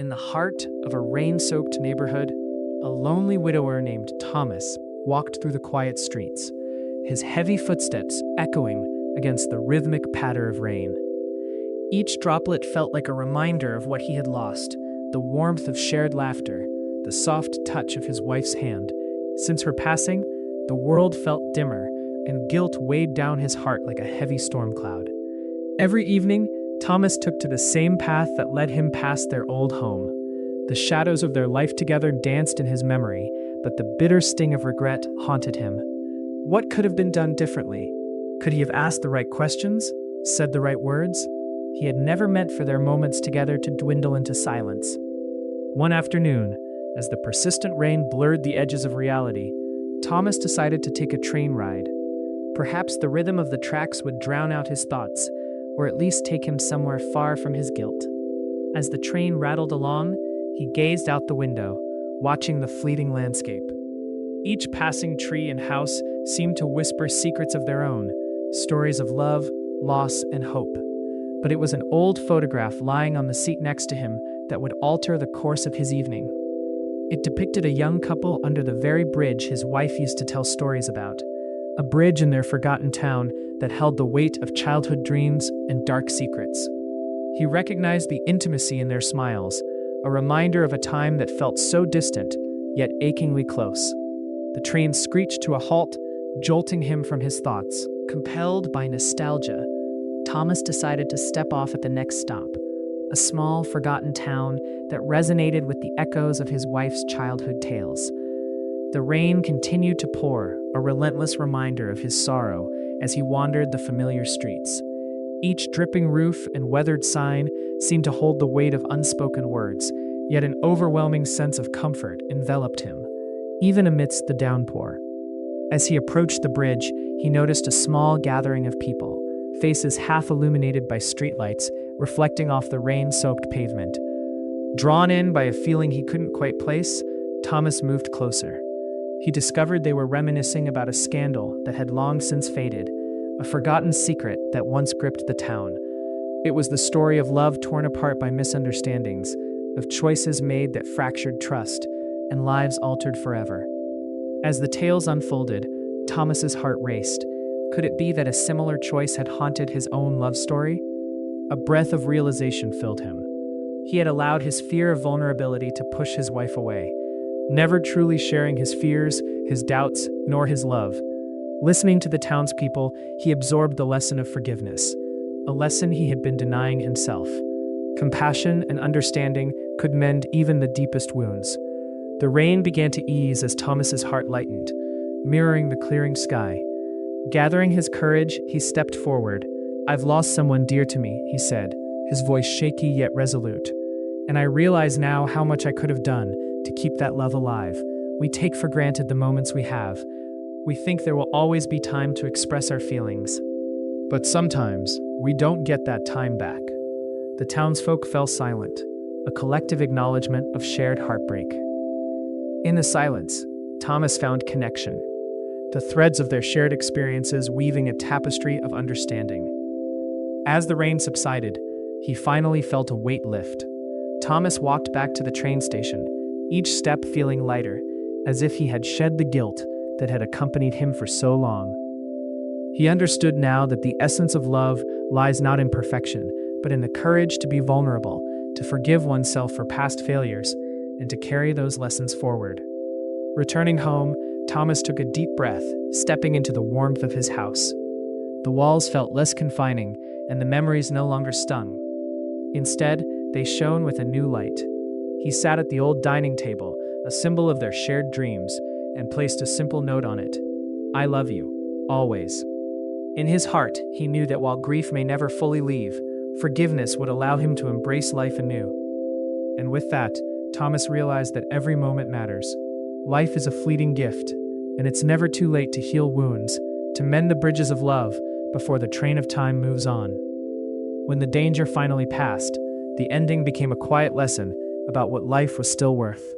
In the heart of a rain-soaked neighborhood, a lonely widower named Thomas walked through the quiet streets, his heavy footsteps echoing against the rhythmic patter of rain. Each droplet felt like a reminder of what he had lost, the warmth of shared laughter, the soft touch of his wife's hand. Since her passing, the world felt dimmer, and guilt weighed down his heart like a heavy storm cloud. Every evening, Thomas took to the same path that led him past their old home. The shadows of their life together danced in his memory, but the bitter sting of regret haunted him. What could have been done differently? Could he have asked the right questions, said the right words? He had never meant for their moments together to dwindle into silence. One afternoon, as the persistent rain blurred the edges of reality, Thomas decided to take a train ride. Perhaps the rhythm of the tracks would drown out his thoughts, or at least take him somewhere far from his guilt. As the train rattled along, he gazed out the window, watching the fleeting landscape. Each passing tree and house seemed to whisper secrets of their own, stories of love, loss, and hope. But it was an old photograph lying on the seat next to him that would alter the course of his evening. It depicted a young couple under the very bridge his wife used to tell stories about, a bridge in their forgotten town that held the weight of childhood dreams and dark secrets. He recognized the intimacy in their smiles, a reminder of a time that felt so distant, yet achingly close. The train screeched to a halt, jolting him from his thoughts. Compelled by nostalgia, Thomas decided to step off at the next stop, a small, forgotten town that resonated with the echoes of his wife's childhood tales. The rain continued to pour, a relentless reminder of his sorrow as he wandered the familiar streets. Each dripping roof and weathered sign seemed to hold the weight of unspoken words, yet an overwhelming sense of comfort enveloped him, even amidst the downpour. As he approached the bridge, he noticed a small gathering of people, faces half illuminated by streetlights reflecting off the rain-soaked pavement. Drawn in by a feeling he couldn't quite place, Thomas moved closer. He discovered they were reminiscing about a scandal that had long since faded, a forgotten secret that once gripped the town. It was the story of love torn apart by misunderstandings, of choices made that fractured trust, and lives altered forever. As the tales unfolded, Thomas's heart raced. Could it be that a similar choice had haunted his own love story? A breath of realization filled him. He had allowed his fear of vulnerability to push his wife away, never truly sharing his fears, his doubts, nor his love. Listening to the townspeople, he absorbed the lesson of forgiveness, a lesson he had been denying himself. Compassion and understanding could mend even the deepest wounds. The rain began to ease as Thomas's heart lightened, mirroring the clearing sky. Gathering his courage, he stepped forward. "I've lost someone dear to me," he said, his voice shaky yet resolute. "And I realize now how much I could have done to keep that love alive. We take for granted the moments we have. We think there will always be time to express our feelings. But sometimes, we don't get that time back." The townsfolk fell silent, a collective acknowledgement of shared heartbreak. In the silence, Thomas found connection, the threads of their shared experiences weaving a tapestry of understanding. As the rain subsided, he finally felt a weight lift. Thomas walked back to the train station, each step feeling lighter, as if he had shed the guilt that had accompanied him for so long. He understood now that the essence of love lies not in perfection, but in the courage to be vulnerable, to forgive oneself for past failures, and to carry those lessons forward. Returning home, Thomas took a deep breath, stepping into the warmth of his house. The walls felt less confining, and the memories no longer stung. Instead, they shone with a new light. He sat at the old dining table, a symbol of their shared dreams, and placed a simple note on it: "I love you, always." In his heart, he knew that while grief may never fully leave, forgiveness would allow him to embrace life anew. And with that, Thomas realized that every moment matters. Life is a fleeting gift, and it's never too late to heal wounds, to mend the bridges of love before the train of time moves on. When the danger finally passed, the ending became a quiet lesson about what life was still worth.